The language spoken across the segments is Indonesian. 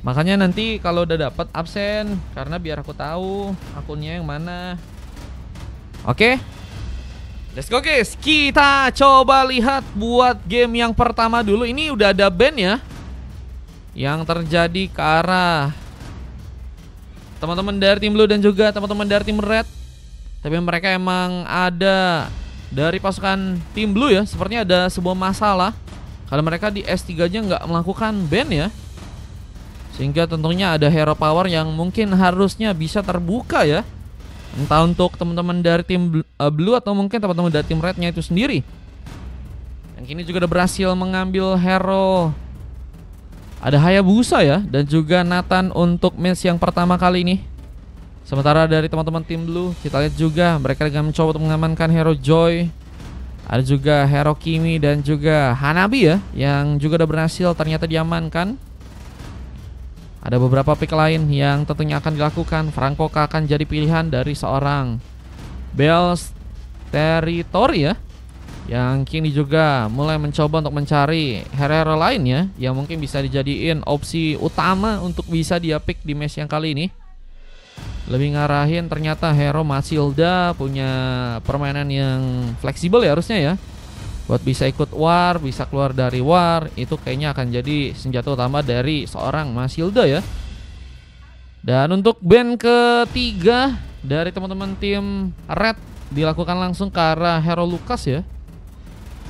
Makanya nanti kalau udah dapat absen, karena biar aku tahu akunnya yang mana. Oke. Let's go guys. Kita coba lihat buat game yang pertama dulu. Ini udah ada ban ya, yang terjadi ke arah teman-teman dari tim blue dan juga teman-teman dari tim red. Tapi mereka emang ada dari pasukan tim blue ya. Sepertinya ada sebuah masalah kalau mereka di S3 aja nggak melakukan ban ya. Sehingga tentunya ada hero power yang mungkin harusnya bisa terbuka ya. Entah untuk teman-teman dari tim blue atau mungkin teman-teman dari tim rednya itu sendiri. Yang kini juga udah berhasil mengambil hero. Ada Hayabusa ya, dan juga Nathan untuk match yang pertama kali ini. Sementara dari teman-teman tim blue, kita lihat juga mereka dengan mencoba untuk mengamankan hero Joy. Ada juga hero Kimi dan juga Hanabi ya, yang juga udah berhasil ternyata diamankan. Ada beberapa pick lain yang tentunya akan dilakukan. Franco akan jadi pilihan dari seorang Bells Territory ya, yang kini juga mulai mencoba untuk mencari hero-hero lain ya, yang mungkin bisa dijadiin opsi utama untuk bisa dia pick di match yang kali ini. Lebih ngarahin ternyata hero Matilda punya permainan yang fleksibel ya harusnya ya, buat bisa ikut war, bisa keluar dari war. Itu kayaknya akan jadi senjata utama dari seorang Matilda ya. Dan untuk ban ketiga dari teman-teman tim red dilakukan langsung ke arah hero Lucas ya,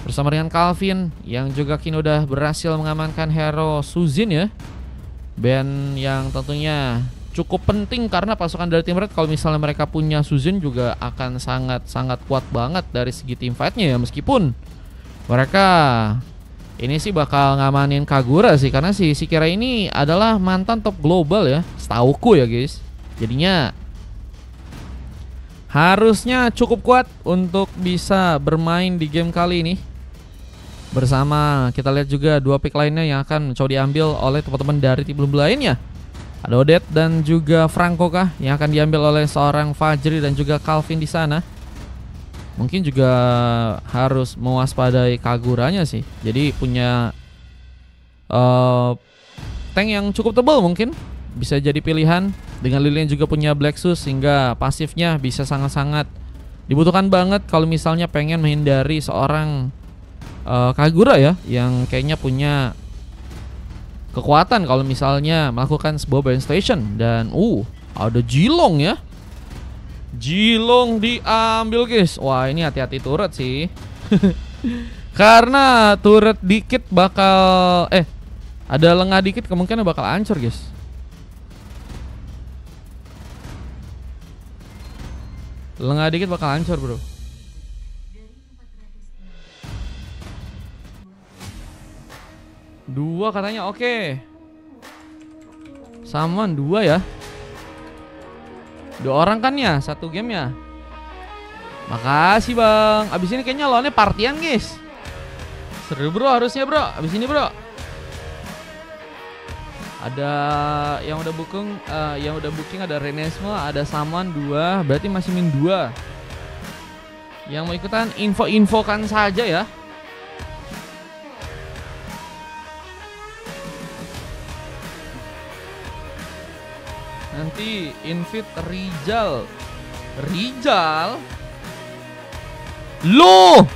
bersama dengan Calvin yang juga kini udah berhasil mengamankan hero Suzin ya. Ban yang tentunya cukup penting karena pasukan dari tim red kalau misalnya mereka punya Suzin juga akan sangat-sangat kuat banget dari segi team fightnya ya. Meskipun mereka ini sih bakal ngamanin Kagura sih, karena si Kira ini adalah mantan top global ya, setauku ya guys. Jadinya harusnya cukup kuat untuk bisa bermain di game kali ini. Bersama kita lihat juga dua pick lainnya yang akan mencoba diambil oleh teman-teman dari tim blue lainnya. Ada Odette dan juga Franco kah yang akan diambil oleh seorang Fajri dan juga Calvin di sana. Mungkin juga harus mewaspadai Kaguranya sih. Jadi punya tank yang cukup tebal mungkin bisa jadi pilihan. Dengan Lilian juga punya Black Sus sehingga pasifnya bisa sangat-sangat dibutuhkan banget kalau misalnya pengen menghindari seorang Kagura ya, yang kayaknya punya kekuatan kalau misalnya melakukan sebuah band station. Dan ada Jilong ya. Jilong diambil guys. Wah ini hati-hati turret sih. Karena turret dikit bakal ada lengah dikit kemungkinan bakal hancur guys. Lengah dikit bakal hancur bro. Dua katanya, oke. Saman dua ya. Dua orang kan ya, satu game ya. Makasih bang. Abis ini kayaknya lawannya partian guys. Seru bro harusnya bro. Abis ini bro ada yang udah booking, ada Renesmo, ada Saman 2. Berarti masih min 2. Yang mau ikutan info-infokan saja ya. Nanti invite Rijal. Loh,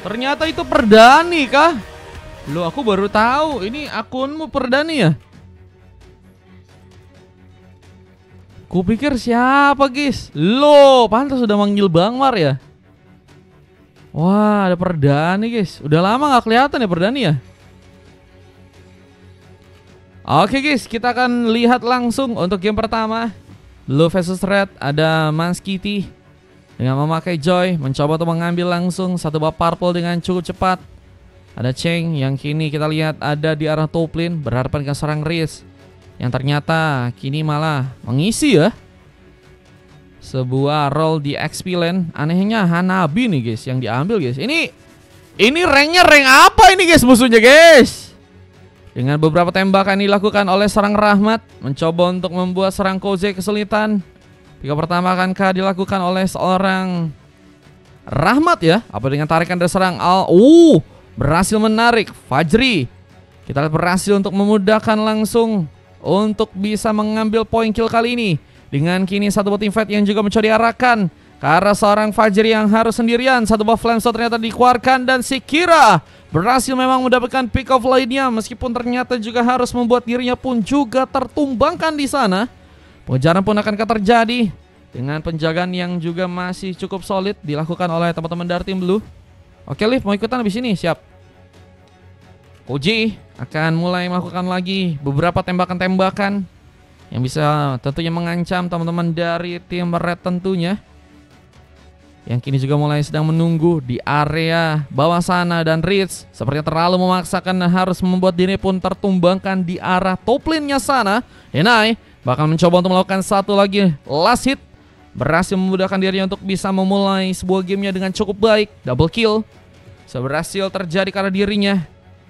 ternyata itu Perdani kah? Loh, aku baru tahu ini akunmu Perdani ya. Kupikir siapa guys. Loh, pantas sudah manggil Bang Mar ya. Wah, ada Perdani guys. Udah lama gak kelihatan ya Perdani ya. Oke guys, kita akan lihat langsung untuk game pertama. Blue versus Red. Ada Manskiti dengan memakai Joy, mencoba untuk mengambil langsung satu buah purple dengan cukup cepat. Ada Cheng yang kini kita lihat ada di arah top lane, berhadapan dengan seorang Riz yang ternyata kini malah mengisi ya sebuah role di XP lane. Anehnya Hanabi nih guys yang diambil guys. Ini ranknya rank apa ini guys musuhnya guys? Dengan beberapa tembakan dilakukan oleh serang Rahmat, mencoba untuk membuat serang Koze kesulitan. Pika pertama akankah dilakukan oleh seorang Rahmat ya? Apa dengan tarikan dari serang berhasil menarik Fajri. Kita lihat berhasil untuk memudahkan langsung untuk bisa mengambil poin kill kali ini. Dengan kini satu buah teamfight yang juga mencoba diarahkan ke arah seorang Fajri yang harus sendirian. Satu buah flame shot ternyata dikeluarkan dan si Kira berhasil memang mendapatkan pick off lainnya, meskipun ternyata juga harus membuat dirinya pun juga tertumbangkan di sana. Pengejaran pun akan terjadi dengan penjagaan yang juga masih cukup solid dilakukan oleh teman-teman dari tim Blue. Oke, Liv mau ikutan habis ini, siap. Koji akan mulai melakukan lagi beberapa tembakan-tembakan yang bisa tentunya mengancam teman-teman dari tim Red tentunya, yang kini juga mulai sedang menunggu di area bawah sana. Dan Ritz sepertinya terlalu memaksakan dan harus membuat diri pun tertumbangkan di arah top lane-nya sana. Denai bakal mencoba untuk melakukan satu lagi last hit, berhasil memudahkan dirinya untuk bisa memulai sebuah gamenya dengan cukup baik. Double kill berhasil terjadi karena dirinya,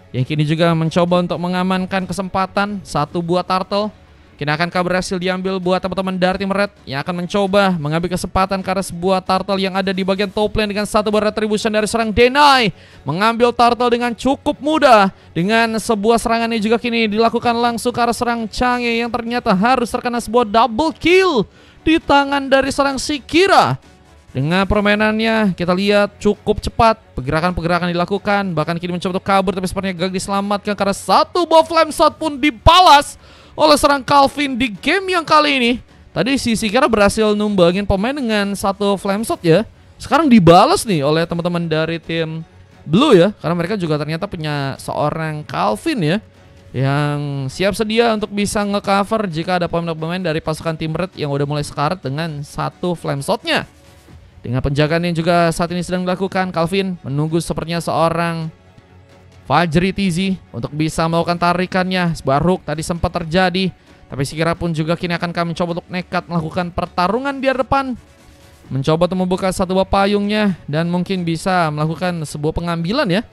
yang kini juga mencoba untuk mengamankan kesempatan satu buah turtle. Kini akankah berhasil diambil buat teman-teman dari tim Red yang akan mencoba mengambil kesempatan karena sebuah turtle yang ada di bagian top lane dengan satu buah retribution dari serang Denai. Mengambil turtle dengan cukup mudah. Dengan sebuah serangan ini juga kini dilakukan langsung ke arah serang Change yang ternyata harus terkena sebuah double kill di tangan dari serang Sikira. Dengan permainannya kita lihat cukup cepat, pergerakan-pergerakan dilakukan, bahkan kini mencoba untuk kabur tapi sepertinya gagal diselamatkan karena satu buah flame shot pun dibalas oleh serang Calvin di game yang kali ini. Tadi si Sikira berhasil numbangin pemain dengan satu flame shot ya. Sekarang dibalas nih oleh teman-teman dari tim Blue ya, karena mereka juga ternyata punya seorang Calvin ya, yang siap sedia untuk bisa ngecover jika ada pemain-pemain dari pasukan tim Red yang udah mulai sekarat dengan satu flame shotnya. Dengan penjagaan yang juga saat ini sedang dilakukan, Calvin menunggu sepertinya seorang Fajri TZ untuk bisa melakukan tarikannya. Sebuah hook tadi sempat terjadi, tapi Sikira pun juga kini akan kami coba untuk nekat melakukan pertarungan di depan, mencoba untuk membuka satu buah payungnya dan mungkin bisa melakukan sebuah pengambilan ya.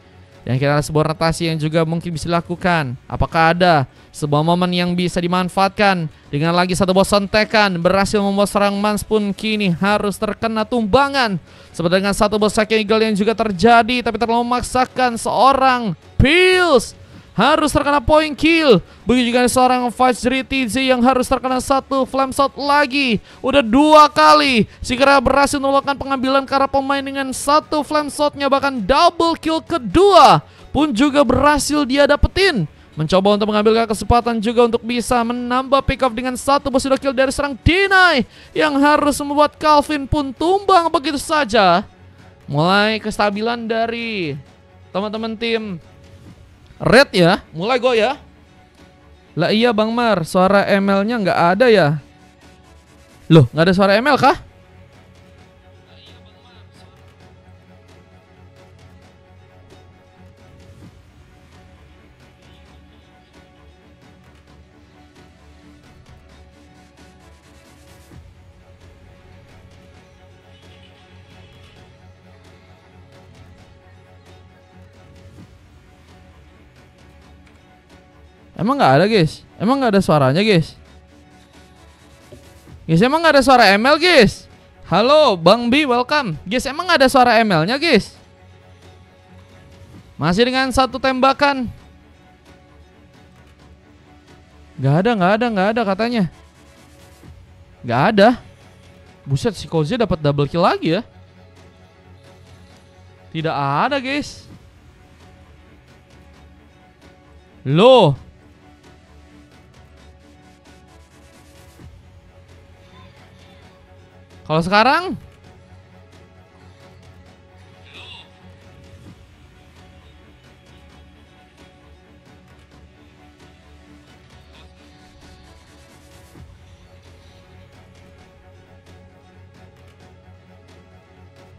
Yang kira sebuah rotasi yang juga mungkin bisa dilakukan. Apakah ada sebuah momen yang bisa dimanfaatkan? Dengan lagi satu buah sontekan berhasil membuat serang Mans pun kini harus terkena tumbangan. Seperti dengan satu buah Sacking Eagle yang juga terjadi, tapi terlalu memaksakan seorang Pills harus terkena point kill. Begitu juga seorang Fajri TZ yang harus terkena satu flame shot lagi. Udah dua kali Sikira berhasil melakukan pengambilan karena pemain dengan satu flame shotnya, bahkan double kill kedua pun juga berhasil dia dapetin. Mencoba untuk mengambil kesempatan juga untuk bisa menambah pick off dengan satu buah kill dari serang Denai yang harus membuat Calvin pun tumbang begitu saja. Mulai kestabilan dari teman-teman tim Red ya, mulai goyah. Lah iya Bang Mar, suara ML-nya nggak ada ya? Loh, nggak ada suara ML kah? Emang nggak ada guys? Emang nggak ada suaranya guys? Guys, emang nggak ada suara ML guys? Halo Bang B, welcome. Guys, emang nggak ada suara ML-nya guys? Masih dengan satu tembakan. Nggak ada katanya. Nggak ada. Buset, si Koze dapat double kill lagi ya? Tidak ada guys. Loh. Kalau sekarang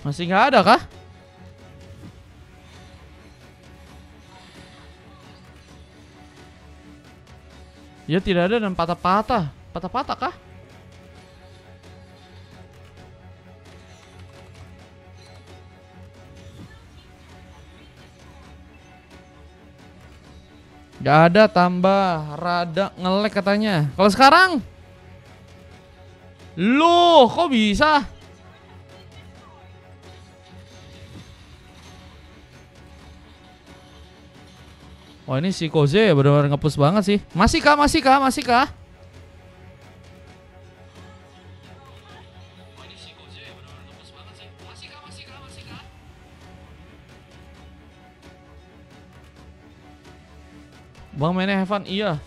masih nggak ada kah? Ya tidak ada dan patah-patah. Patah-patah kah? Gak ada, tambah rada nge-lag katanya. Kalau sekarang? Loh, kok bisa? Oh ini si Koze ya benar-benar nge-push banget sih. Masih kah? Masih kah? Masih kah? Bang mainnya Heaven, iya.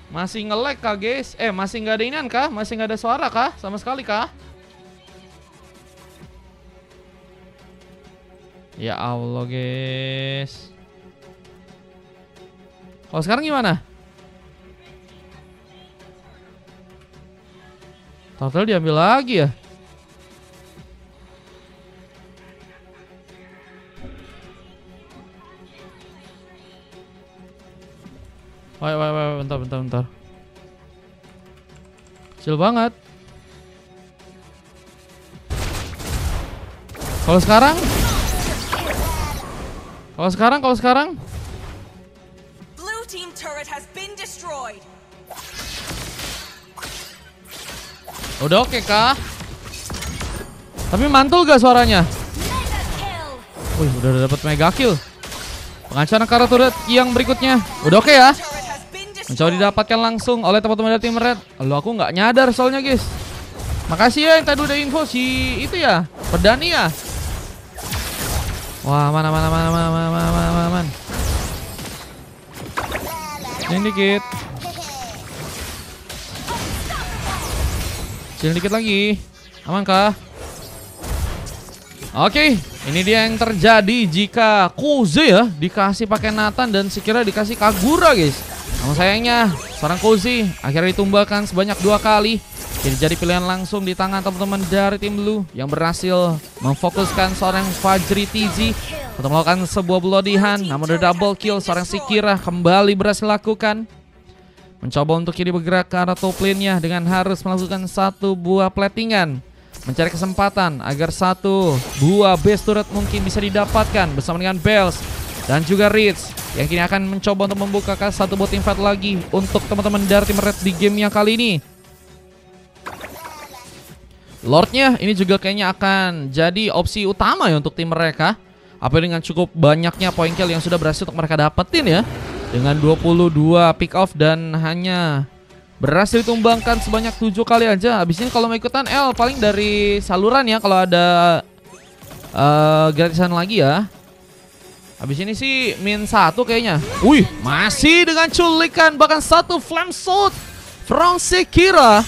Masih nge-lag kah guys? Masih nggak ada inian kah? Masih nggak ada suara kah? Sama sekali kah? Ya Allah guys. Kalau sekarang gimana? Total diambil lagi ya? Wait, bentar. Kecil banget. Kalau sekarang? Blue team turret has been destroyed. Udah oke kah? Tapi mantul gak suaranya? Wih, udah dapat mega kill. Pengacaran kartu turret yang berikutnya. Udah oke ya? Mencoba didapatkan langsung oleh teman-teman dari tim Red. Lalu aku nggak nyadar soalnya guys. Makasih ya yang tadi udah info si itu ya, Perdani ya. Wah mana. Ini dikit. Sini dikit lagi. Aman kah? Oke, ini dia yang terjadi jika Koze ya dikasih pakai Nathan dan sekira dikasih Kagura guys. Namun sayangnya seorang Koze akhirnya ditumbangkan sebanyak 2 kali. Jadi pilihan langsung di tangan teman-teman dari tim Blue yang berhasil memfokuskan seorang Fajri TZ untuk melakukan sebuah pelodihan. Namun ada double kill, seorang Shakira kembali berhasil lakukan. Mencoba untuk kiri bergerak ke arah top lane-nya dengan harus melakukan satu buah platingan. Mencari kesempatan agar satu buah base turret mungkin bisa didapatkan bersama dengan Bells dan juga Ritz yang kini akan mencoba untuk membukakan satu bot invade lagi untuk teman-teman dari tim Red di game yang kali ini. Lordnya ini juga kayaknya akan jadi opsi utama ya untuk tim mereka. Apa dengan cukup banyaknya point kill yang sudah berhasil untuk mereka dapetin ya. Dengan 22 pick off dan hanya berhasil ditumbangkan sebanyak 7 kali aja. Habis ini kalau mau ikutan L paling dari saluran ya kalau ada gratisan lagi ya. Habis ini sih min 1 kayaknya. Wih, masih dengan culikan bahkan satu flame shot from Shakira.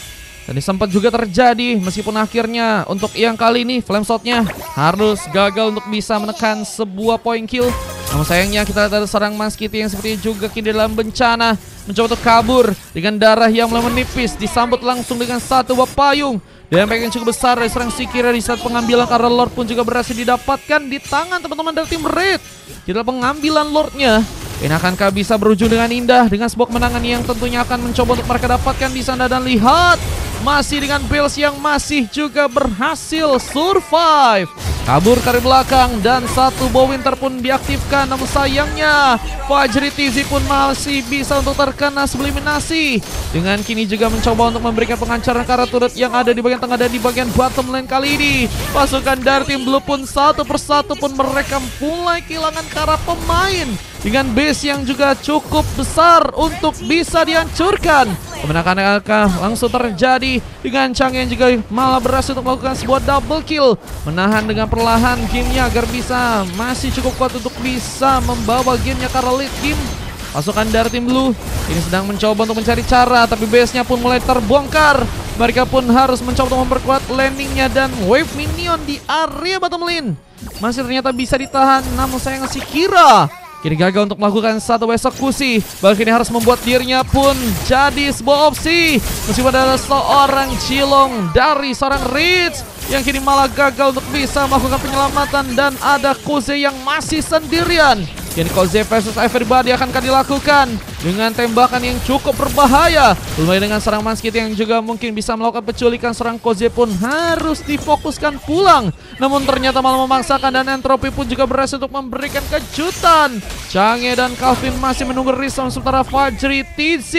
Dan sempat juga terjadi meskipun akhirnya untuk yang kali ini flame shotnya harus gagal untuk bisa menekan sebuah point kill. Namun sayangnya kita lihat ada seorang Mas Kitty yang seperti juga kini dalam bencana mencoba untuk kabur dengan darah yang mulai menipis, disambut langsung dengan satu buah payung. Dan impact yang cukup besar dari serang Shakira di saat pengambilan karena Lord pun juga berhasil didapatkan di tangan teman-teman dari tim Red. Kita pengambilan Lordnya. Ini akankah bisa berujung dengan indah dengan sebuah kemenangan yang tentunya akan mencoba untuk mereka dapatkan di sana. Dan lihat masih dengan Bells yang masih juga berhasil survive. Kabur dari belakang dan satu bow winter pun diaktifkan. Namun sayangnya Fajri TZ pun masih bisa untuk terkena eliminasi. Dengan kini juga mencoba untuk memberikan pengancaran ke arah turret yang ada di bagian tengah dan di bagian bottom lane kali ini. Pasukan dari tim Blue pun satu persatu pun mereka mulai kehilangan ke arah pemain. Dengan base yang juga cukup besar untuk bisa dihancurkan. Kemenangan langsung terjadi dengan Chang yang juga malah berhasil untuk melakukan sebuah double kill. Menahan dengan perlahan gamenya agar bisa masih cukup kuat untuk bisa membawa gamenya ke arah late game. Pasukan dari tim Blue ini sedang mencoba untuk mencari cara, tapi base-nya pun mulai terbongkar. Mereka pun harus mencoba untuk memperkuat landingnya dan wave minion di area bottom lane masih ternyata bisa ditahan. Namun sayang Shakira kini gagal untuk melakukan satu eksekusi. Bahkan ini harus membuat dirinya pun jadi sebuah opsi. Meskipun ada seorang cilong dari seorang Ritz yang kini malah gagal untuk bisa melakukan penyelamatan. Dan ada Koze yang masih sendirian. Kini Koze versus everybody akan dilakukan dengan tembakan yang cukup berbahaya. Mulai dengan serang Manskit yang juga mungkin bisa melakukan penculikan. Serang Koze pun harus difokuskan pulang. Namun ternyata malah memaksakan dan Entropi pun juga berhasil untuk memberikan kejutan. Change dan Calvin masih menunggu respawn sementara Fajri TZ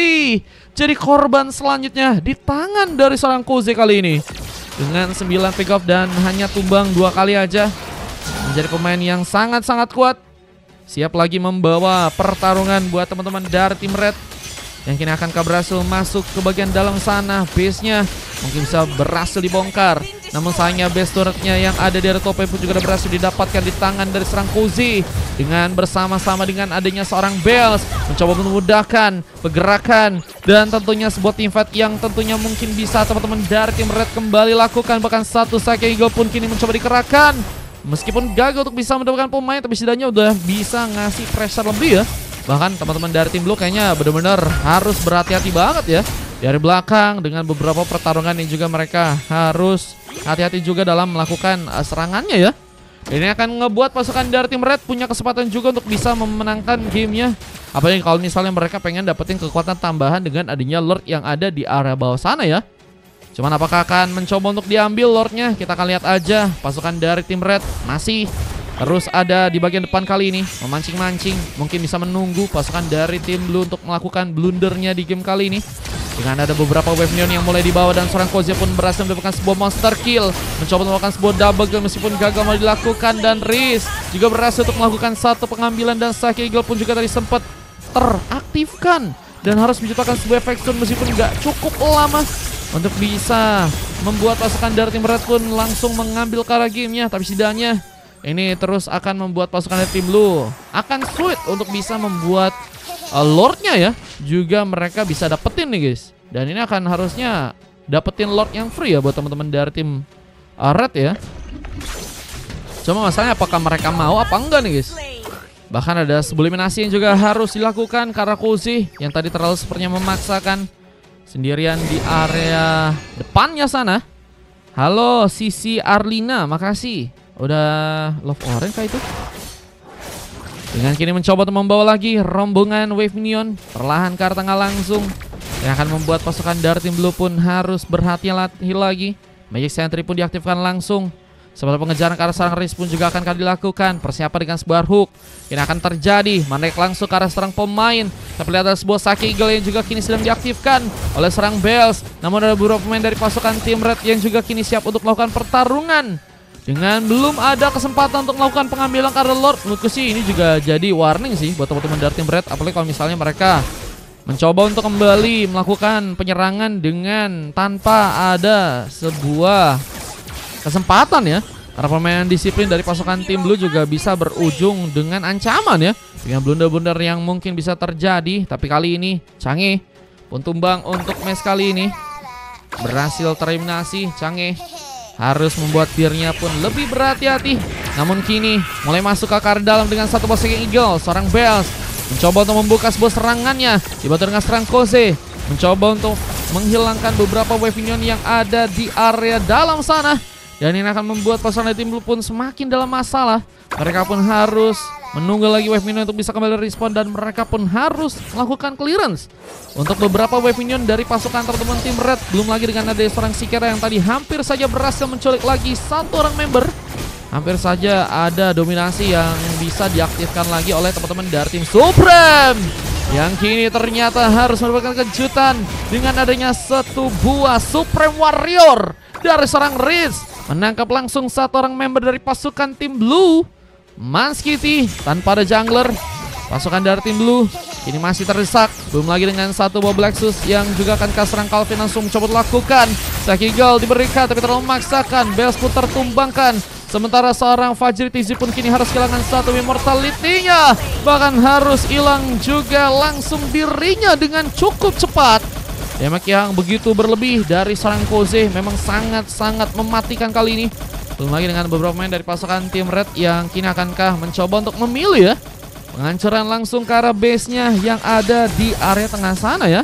jadi korban selanjutnya di tangan dari seorang Koze kali ini. dengan 9 pick off dan hanya tumbang 2 kali aja. Menjadi pemain yang sangat-sangat kuat. Siap lagi membawa pertarungan buat teman-teman dari tim Red. Yang kini akankah berhasil masuk ke bagian dalam sana. Base-nya mungkin bisa berhasil dibongkar. Namun sayangnya base turretnya yang ada di area top lane pun juga berhasil didapatkan di tangan dari serang Cozy. Dengan bersama-sama dengan adanya seorang Bells mencoba memudahkan pergerakan. Dan tentunya sebuah team fight yang tentunya mungkin bisa teman-teman dari tim Red kembali lakukan. Bahkan satu Psychic Eagle pun kini mencoba dikerahkan. Meskipun gagal untuk bisa mendapatkan pemain, tapi setidaknya udah bisa ngasih pressure lebih ya. Bahkan teman-teman dari tim Blue kayaknya benar-benar harus berhati-hati banget ya. Dari belakang dengan beberapa pertarungan yang juga mereka harus hati-hati juga dalam melakukan serangannya ya. Ini akan ngebuat pasukan dari tim Red punya kesempatan juga untuk bisa memenangkan gamenya. Apalagi kalau misalnya mereka pengen dapetin kekuatan tambahan dengan adanya Lord yang ada di area bawah sana ya. Cuman apakah akan mencoba untuk diambil Lordnya? Kita akan lihat aja. Pasukan dari tim Red masih terus ada di bagian depan kali ini, memancing-mancing. Mungkin bisa menunggu pasukan dari tim Blue untuk melakukan blundernya di game kali ini. Dengan ada beberapa wave minion yang mulai dibawa dan seorang Cozy pun berhasil mendapatkan sebuah monster kill. Mencoba melakukan sebuah double kill meskipun gagal mau dilakukan. Dan Riz juga berhasil untuk melakukan satu pengambilan. Dan Psychic Eagle pun juga tadi sempat teraktifkan. Dan harus menciptakan sebuah efek stun meskipun nggak cukup lama untuk bisa membuat pasukan dari tim Red pun langsung mengambil ke arah gamenya. Tapi setidaknya ini terus akan membuat pasukan dari tim Blue akan sulit untuk bisa membuat Lordnya ya. Juga mereka bisa dapetin nih guys. Dan ini akan harusnya dapetin Lord yang free ya buat teman-teman dari tim Red ya. Cuma masalahnya apakah mereka mau apa enggak nih guys. Bahkan ada sebuah eliminasi yang juga harus dilakukan karena Cozy yang tadi terlalu sepertinya memaksakan sendirian di area depannya sana. Halo Sisi Arlina, makasih. Udah love orange kah itu? Dengan kini mencoba untuk membawa lagi rombongan wave minion perlahan ke arah tengah langsung. Yang akan membuat pasukan dari tim Blue pun harus berhati-hati lagi. Magic Sentry pun diaktifkan langsung. Setelah pengejaran ke arah serang Riz pun juga akan dilakukan. Persiapan dengan sebuah hook ini akan terjadi. Menarik langsung ke arah serang pemain. Tapi lihat ada sebuah Psychic Eagle yang juga kini sedang diaktifkan oleh serang Bells. Namun ada beberapa pemain dari pasukan tim Red yang juga kini siap untuk melakukan pertarungan. Dengan belum ada kesempatan untuk melakukan pengambilan karena Lord. Menurutku sih ini juga jadi warning sih buat teman-teman dari tim Red. Apalagi kalau misalnya mereka mencoba untuk kembali melakukan penyerangan dengan tanpa ada sebuah kesempatan ya. Karena pemain disiplin dari pasukan tim Blue juga bisa berujung dengan ancaman ya. Dengan blunder-blunder yang mungkin bisa terjadi. Tapi kali ini Change pun tumbang untuk match kali ini. Berhasil tereliminasi. Change harus membuat dirinya pun lebih berhati-hati. Namun kini mulai masuk ke akar dalam dengan satu Psychic Eagle. Seorang Bells mencoba untuk membuka sebuah serangannya. Dibantu dengan serang Cozy. Mencoba untuk menghilangkan beberapa wave minion yang ada di area dalam sana. Dan ini akan membuat pasukan tim Blue pun semakin dalam masalah. Mereka pun harus menunggu lagi wave minion untuk bisa kembali respawn. Dan mereka pun harus melakukan clearance untuk beberapa wave minion dari pasukan teman-teman tim Red. Belum lagi dengan ada seorang Sikera yang tadi hampir saja berhasil menculik lagi satu orang member. Hampir saja ada dominasi yang bisa diaktifkan lagi oleh teman-teman dari tim Supreme. Yang kini ternyata harus mendapatkan kejutan dengan adanya satu buah Supreme Warrior dari seorang Riz. Menangkap langsung satu orang member dari pasukan tim Blue. Manskity tanpa ada jungler. Pasukan dari tim Blue ini masih terdesak. Belum lagi dengan satu buah Blacksus yang juga akan serang Calvin langsung mencoba lakukan. Psychic Eagle diberikan tapi terlalu memaksakan. Bells pun tertumbangkan. Sementara seorang Fajri Tizi pun kini harus kehilangan satu immortality-nya. Bahkan harus hilang juga langsung dirinya dengan cukup cepat. Damage yang begitu berlebih dari seorang Cozy memang sangat-sangat mematikan kali ini. Belum lagi dengan beberapa pemain dari pasukan tim Red yang kini akankah mencoba untuk memilih ya. Penghancuran langsung ke arah base-nya yang ada di area tengah sana ya.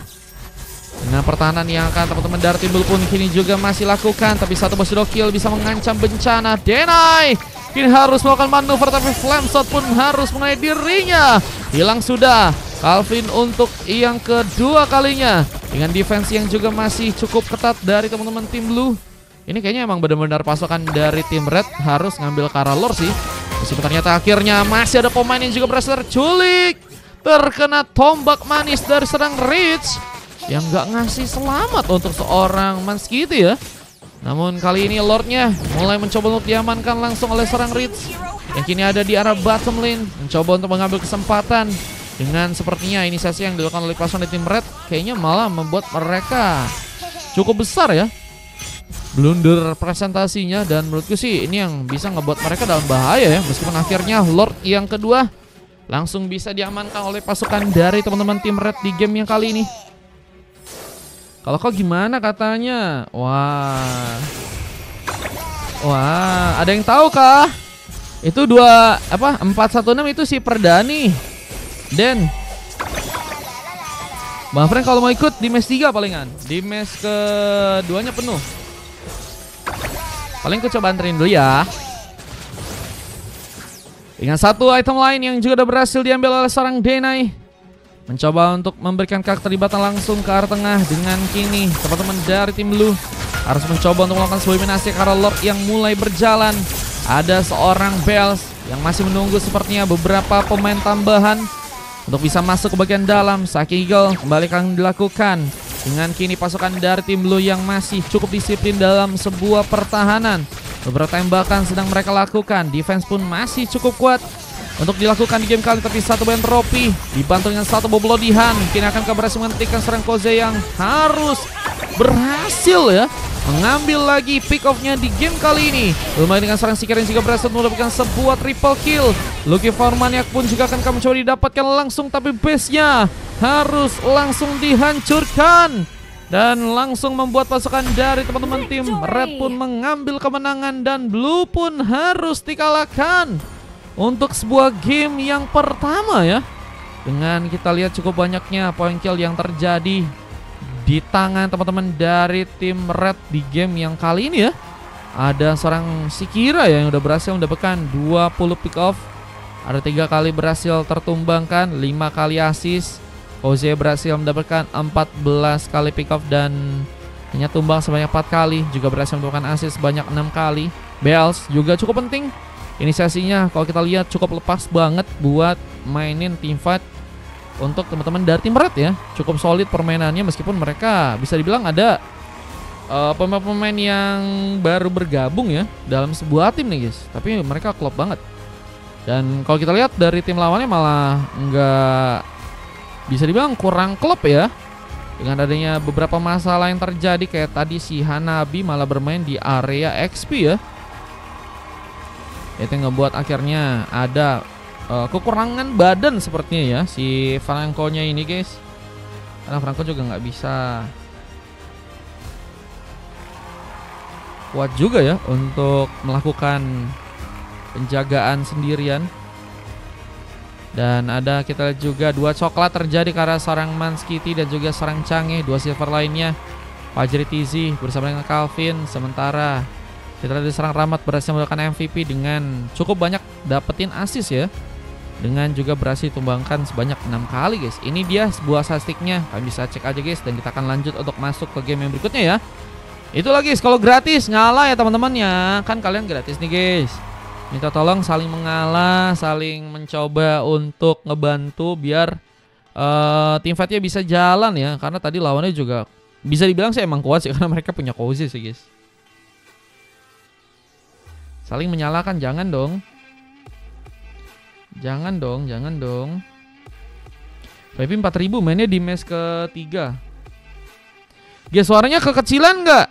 Dengan pertahanan yang akan teman-teman dari tim Blue pun kini juga masih lakukan. Tapi satu Bushido kill bisa mengancam bencana. Denai kini harus melakukan manuver tapi Flame Shot pun harus mengenai dirinya. Hilang sudah Calvin untuk yang kedua kalinya. Dengan defense yang juga masih cukup ketat dari teman-teman tim Blue. Ini kayaknya emang benar-benar pasukan dari tim Red harus ngambil ke arah lore sih. Meskipun ternyata akhirnya masih ada pemain yang juga berhasil terculik. Terkena tombak manis dari serang Rich yang gak ngasih selamat untuk seorang Manskity ya. Namun kali ini Lordnya mulai mencoba untuk diamankan langsung oleh seorang Ritz yang kini ada di arah bottom lane, mencoba untuk mengambil kesempatan. Dengan sepertinya inisiasi yang dilakukan oleh pasukan di tim Red kayaknya malah membuat mereka cukup besar ya blunder presentasinya, dan menurutku sih ini yang bisa ngebuat mereka dalam bahaya ya. Meskipun akhirnya Lord yang kedua langsung bisa diamankan oleh pasukan dari teman-teman tim Red di game yang kali ini. Kalau kau gimana katanya? Wah, ada yang tahu kah? Itu 416 itu si Perdani. Dan Bang Frank kalau mau ikut di match 3 palingan. Di match keduanya penuh. Paling aku coba anterin dulu ya. Dengan satu item lain yang juga udah berhasil diambil oleh seorang Denai, mencoba untuk memberikan keterlibatan langsung ke arah tengah. Dengan kini teman-teman dari tim Blue harus mencoba untuk melakukan sebuah eliminasi karena Lord yang mulai berjalan. Ada seorang Bells yang masih menunggu sepertinya beberapa pemain tambahan untuk bisa masuk ke bagian dalam. Saki Eagle kembali akan dilakukan. Dengan kini pasukan dari tim Blue yang masih cukup disiplin dalam sebuah pertahanan. Beberapa tembakan sedang mereka lakukan. Defense pun masih cukup kuat untuk dilakukan di game kali, tapi satu buah trofi dibantu dengan satu bobol lodihan. Kini akan berhasil menghentikan serang Koze yang harus berhasil ya mengambil lagi pick off-nya di game kali ini. Lumayan dengan serang Seeker yang juga berhasil mendapatkan sebuah triple kill. Lucky Formaniac pun juga akan kami coba didapatkan langsung, tapi base-nya harus langsung dihancurkan. Dan langsung membuat pasukan dari teman-teman tim Red pun mengambil kemenangan dan Blue pun harus dikalahkan untuk sebuah game yang pertama ya. Dengan kita lihat cukup banyaknya point kill yang terjadi di tangan teman-teman dari tim Red di game yang kali ini ya. Ada seorang Sikira ya yang udah berhasil mendapatkan 20 pick off. Ada 3 kali berhasil tertumbangkan, 5 kali assist. Koze berhasil mendapatkan 14 kali pick off dan hanya tumbang sebanyak 4 kali. Juga berhasil mendapatkan assist sebanyak 6 kali. Bells juga cukup penting. Inisiasinya kalau kita lihat cukup lepas banget buat mainin teamfight untuk teman-teman dari tim Red ya. Cukup solid permainannya meskipun mereka bisa dibilang ada pemain-pemain yang baru bergabung ya dalam sebuah tim nih guys. Tapi mereka klop banget. Dan kalau kita lihat dari tim lawannya malah nggak bisa dibilang kurang klop ya. Dengan adanya beberapa masalah yang terjadi kayak tadi si Hanabi malah bermain di area XP ya. Itu yang ngebuat akhirnya ada kekurangan badan sepertinya ya si Franco-nya ini guys. Karena Franco juga nggak bisa kuat juga ya untuk melakukan penjagaan sendirian. Dan ada kita lihat juga 2 coklat terjadi karena seorang Manskiti dan juga seorang Change. 2 silver lainnya Fajri Tizi bersama dengan Calvin. Sementara kita lihat serang Ramat berhasil mendapatkan MVP dengan cukup banyak dapetin assist ya. Dengan juga berhasil tumbangkan sebanyak 6 kali guys. Ini dia sebuah statistiknya. Kalian bisa cek aja guys. Dan kita akan lanjut untuk masuk ke game yang berikutnya ya. Itulah guys, kalau gratis ngalah ya teman-teman ya. Kan kalian gratis nih guys. Minta tolong saling mengalah, saling mencoba untuk ngebantu biar teamfightnya bisa jalan ya. Karena tadi lawannya juga bisa dibilang sih emang kuat sih karena mereka punya Koze sih guys. Saling menyalahkan, jangan dong. Jangan dong, jangan dong. VIP 4000 mainnya di match ketiga. Guys, suaranya kekecilan nggak?